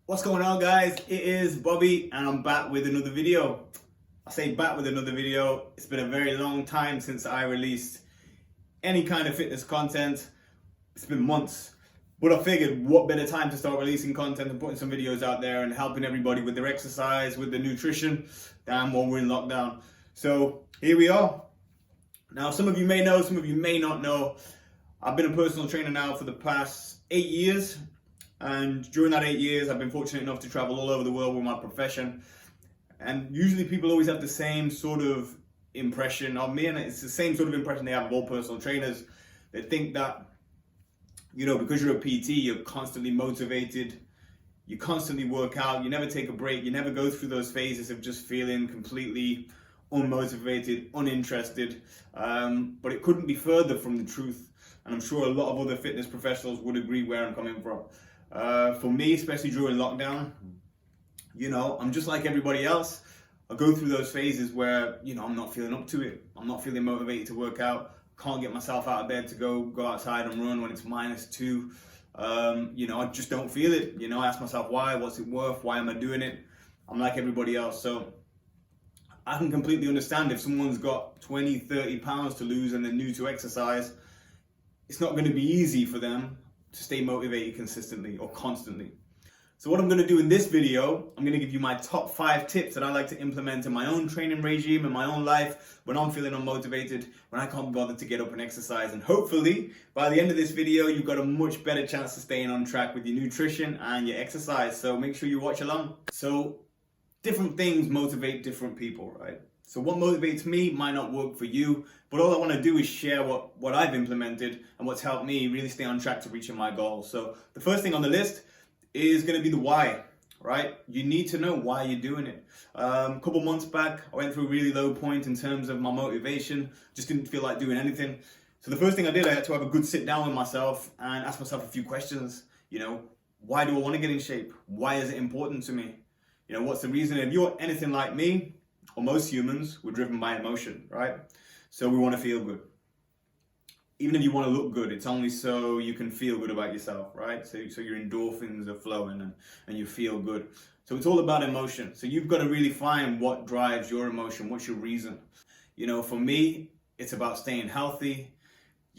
What's going on, guys? It is Bobby and I'm back with another video. I say back with another video. It's been a very long time since I released any kind of fitness content. It's been months. But I figured what better time to start releasing content and putting some videos out there and helping everybody with their exercise, with their nutrition, than while we're in lockdown. So here we are. Now, some of you may know, some of you may not know. I've been a personal trainer now for the past 8 years. And during that 8 years, I've been fortunate enough to travel all over the world with my profession. And usually people always have the same sort of impression of me, and it's the same sort of impression they have of all personal trainers. They think that, because you're a PT, you're constantly motivated, you constantly work out, you never take a break, you never go through those phases of just feeling completely unmotivated, uninterested. But it couldn't be further from the truth. And I'm sure a lot of other fitness professionals would agree where I'm coming from. For me, especially during lockdown, I'm just like everybody else. I go through those phases where, I'm not feeling up to it. I'm not feeling motivated to work out. Can't get myself out of bed to go outside and run when it's -2. I just don't feel it. I ask myself, why? What's it worth? Why am I doing it? I'm like everybody else. So I can completely understand if someone's got 20, 30 pounds to lose and they're new to exercise, it's not going to be easy for them to stay motivated consistently or constantly. So what I'm going to do in this video, I'm going to give you my top 5 tips that I like to implement in my own training regime, in my own life, when I'm feeling unmotivated, when I can't be bothered to get up and exercise. And hopefully, by the end of this video, you've got a much better chance of staying on track with your nutrition and your exercise. So make sure you watch along. So different things motivate different people, right? So what motivates me might not work for you, but all I want to do is share what I've implemented and what's helped me really stay on track to reaching my goals. So the first thing on the list is going to be the why, right? You need to know why you're doing it. A couple months back, I went through a really low point in terms of my motivation, just didn't feel like doing anything. So the first thing I did, I had to have a good sit down with myself and ask myself a few questions. Why do I want to get in shape? Why is it important to me? What's the reason? If you're anything like me, or most humans, we're driven by emotion, right? So we want to feel good. Even if you want to look good, it's only so you can feel good about yourself, right? So your endorphins are flowing and you feel good. So it's all about emotion. So you've got to really find what drives your emotion. What's your reason? For me, it's about staying healthy.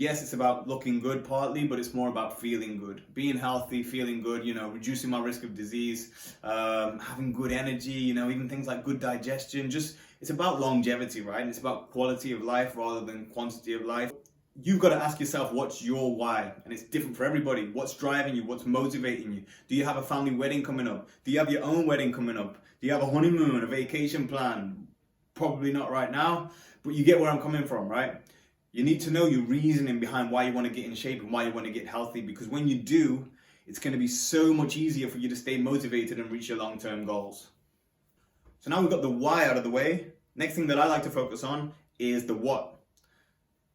Yes, it's about looking good partly, but it's more about feeling good. Being healthy, feeling good, reducing my risk of disease, having good energy, even things like good digestion. It's about longevity, right? And it's about quality of life rather than quantity of life. You've got to ask yourself, what's your why? And it's different for everybody. What's driving you? What's motivating you? Do you have a family wedding coming up? Do you have your own wedding coming up? Do you have a honeymoon, a vacation plan? Probably not right now, but you get where I'm coming from, right? You need to know your reasoning behind why you want to get in shape and why you want to get healthy, because when you do, it's going to be so much easier for you to stay motivated and reach your long-term goals. So now we've got the why out of the way. Next thing that I like to focus on is the what.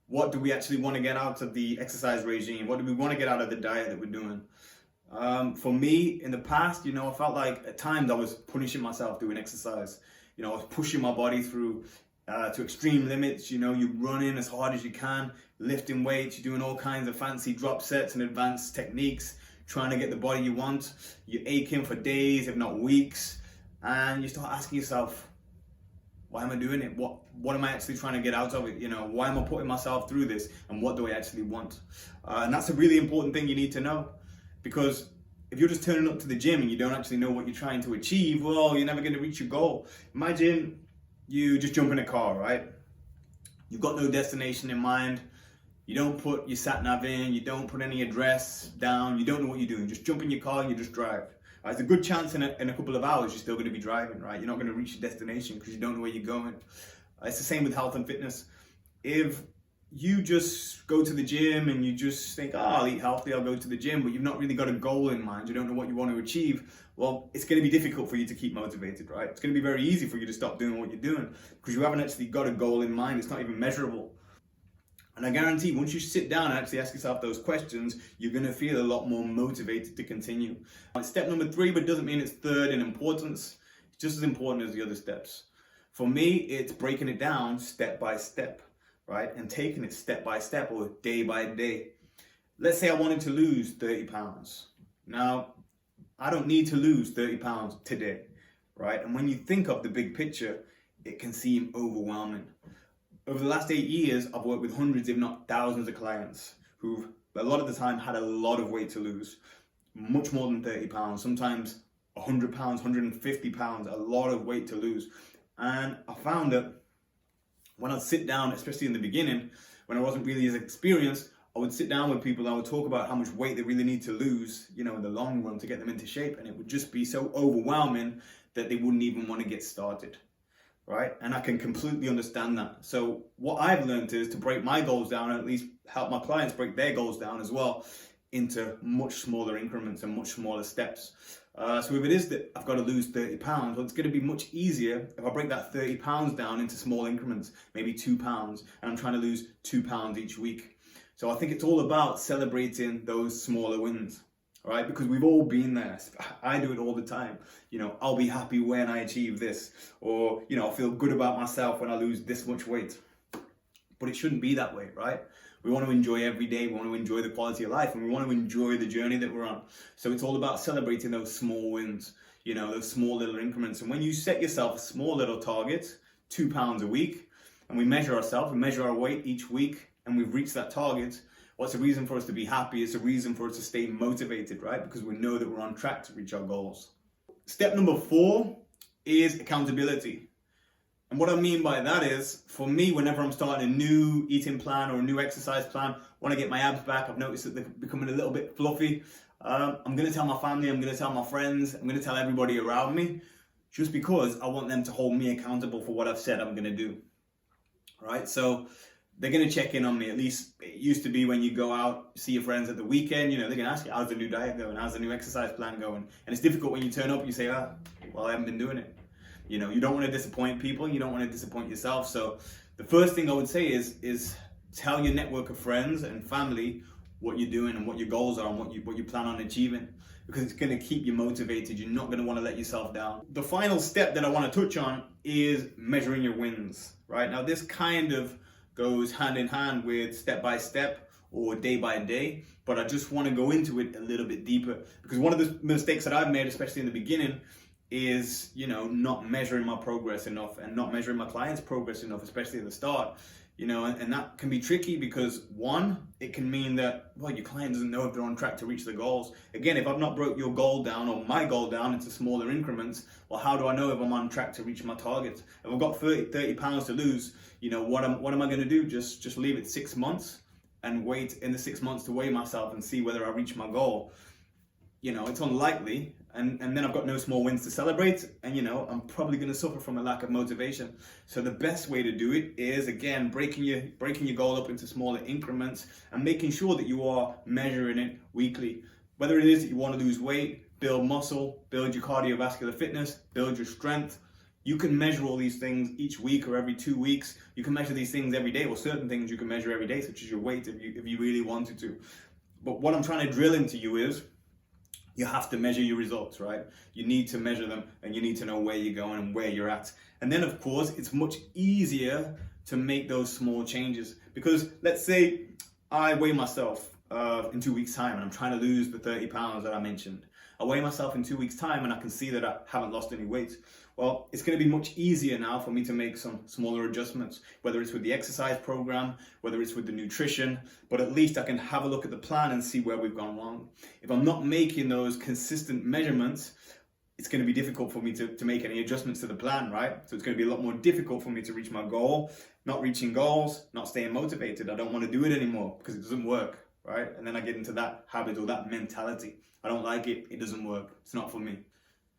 What do we actually want to get out of the exercise regime? What do we want to get out of the diet that we're doing? For me, in the past, I felt like at times I was punishing myself doing exercise. I was pushing my body through to extreme limits. You're running as hard as you can, lifting weights, you're doing all kinds of fancy drop sets and advanced techniques, trying to get the body you want. You're aching for days, if not weeks, and you start asking yourself, why am I doing it? What am I actually trying to get out of it? Why am I putting myself through this? And what do I actually want? And that's a really important thing you need to know, because if you're just turning up to the gym and you don't actually know what you're trying to achieve, well, you're never going to reach your goal. Imagine you just jump in a car, right? You've got no destination in mind. You don't put your sat nav in. You don't put any address down. You don't know what you're doing. Just jump in your car and you just drive. There's a good chance in a couple of hours you're still going to be driving, right? You're not going to reach your destination because you don't know where you're going. It's the same with health and fitness. If you just go to the gym and you just think, I'll eat healthy, I'll go to the gym, but you've not really got a goal in mind, you don't know what you want to achieve, well, it's going to be difficult for you to keep motivated, right? It's going to be very easy for you to stop doing what you're doing because you haven't actually got a goal in mind. It's not even measurable. And I guarantee once you sit down and actually ask yourself those questions, you're going to feel a lot more motivated to continue. It's step number 3, but it doesn't mean it's third in importance. It's just as important as the other steps. For me, it's breaking it down step by step, right? And taking it step by step or day by day. Let's say I wanted to lose 30 pounds. Now, I don't need to lose 30 pounds today, right? And when you think of the big picture, it can seem overwhelming. Over the last 8 years, I've worked with hundreds, if not thousands of clients who've a lot of the time had a lot of weight to lose, much more than 30 pounds, sometimes 100 pounds, 150 pounds, a lot of weight to lose. And I found that when I'd sit down, especially in the beginning, when I wasn't really as experienced, I would sit down with people and I would talk about how much weight they really need to lose, you know, in the long run to get them into shape. And it would just be so overwhelming that they wouldn't even want to get started, right? And I can completely understand that. So what I've learned is to break my goals down and at least help my clients break their goals down as well into much smaller increments and much smaller steps. So if it is that I've got to lose 30 pounds, well, it's going to be much easier if I break that 30 pounds down into small increments, maybe 2 pounds, and I'm trying to lose 2 pounds each week. So I think it's all about celebrating those smaller wins, right? Because we've all been there. I do it all the time. You know, I'll be happy when I achieve this, or, you know, I'll feel good about myself when I lose this much weight. But it shouldn't be that way, right? We want to enjoy every day. We want to enjoy the quality of life, and we want to enjoy the journey that we're on. So it's all about celebrating those small wins, you know, those small little increments. And when you set yourself a small little target, 2 pounds a week, and we measure ourselves, we measure our weight each week, and we've reached that target, what's a reason for us to be happy? It's a reason for us to stay motivated, right? Because we know that we're on track to reach our goals. Step number 4 is accountability. And what I mean by that is, for me, whenever I'm starting a new eating plan or a new exercise plan, want to get my abs back, I've noticed that they're becoming a little bit fluffy. I'm going to tell my family, I'm going to tell my friends, I'm going to tell everybody around me, just because I want them to hold me accountable for what I've said I'm going to do. Right? So they're going to check in on me. At least it used to be when you go out, see your friends at the weekend, you know, they're going to ask you, how's the new diet going? How's the new exercise plan going? And it's difficult when you turn up and you say, well, I haven't been doing it. You know, you don't want to disappoint people. You don't want to disappoint yourself. So the first thing I would say is tell your network of friends and family what you're doing and what your goals are and what you plan on achieving, because it's going to keep you motivated. You're not going to want to let yourself down. The final step that I want to touch on is measuring your wins, right? Now, this kind of goes hand in hand with step by step or day by day, but I just want to go into it a little bit deeper, because one of the mistakes that I've made, especially in the beginning, is, you know, not measuring my progress enough and not measuring my clients' progress enough, especially at the start, you know, and that can be tricky because, one, it can mean that, well, your client doesn't know if they're on track to reach the goals. Again, if I've not broke your goal down or my goal down into smaller increments, well, how do I know if I'm on track to reach my target? If I've got 30 pounds to lose, you know, what am I going to do? Just leave it 6 months and wait in the 6 months to weigh myself and see whether I reach my goal? You know, it's unlikely. And then I've got no small wins to celebrate, and, you know, I'm probably going to suffer from a lack of motivation. So the best way to do it is, again, breaking your goal up into smaller increments and making sure that you are measuring it weekly. Whether it is that you want to lose weight, build muscle, build your cardiovascular fitness, build your strength, you can measure all these things each week or every 2 weeks. You can measure these things every day, or certain things you can measure every day, such as your weight if you really wanted to. But what I'm trying to drill into you is, you have to measure your results, right? You need to measure them, and you need to know where you're going and where you're at. And then, of course, it's much easier to make those small changes, because let's say I weigh myself in 2 weeks' time and I'm trying to lose the 30 pounds that I mentioned. I weigh myself in 2 weeks' time and I can see that I haven't lost any weight. Well, it's going to be much easier now for me to make some smaller adjustments, whether it's with the exercise program, whether it's with the nutrition, but at least I can have a look at the plan and see where we've gone wrong. If I'm not making those consistent measurements, it's going to be difficult for me to make any adjustments to the plan, right? So it's going to be a lot more difficult for me to reach my goal. Not reaching goals, not staying motivated. I don't want to do it anymore because it doesn't work, right? And then I get into that habit or that mentality. I don't like it. It doesn't work. It's not for me.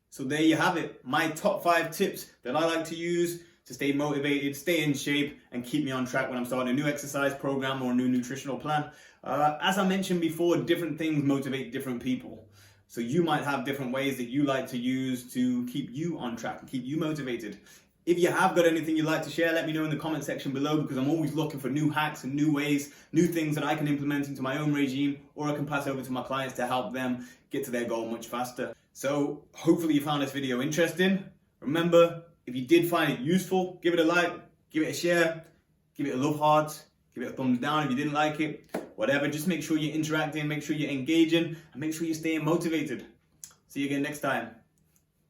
So there you have it, my top 5 tips that I like to use to stay motivated, stay in shape, and keep me on track when I'm starting a new exercise program or a new nutritional plan. As I mentioned before, different things motivate different people. So you might have different ways that you like to use to keep you on track and keep you motivated. If you have got anything you'd like to share, let me know in the comment section below, because I'm always looking for new hacks and new ways, new things that I can implement into my own regime, or I can pass over to my clients to help them get to their goal much faster. So hopefully you found this video interesting. Remember, if you did find it useful, give it a like, give it a share, give it a love heart, give it a thumbs down if you didn't like it, whatever. Just make sure you're interacting, make sure you're engaging, and make sure you're staying motivated. See you again next time.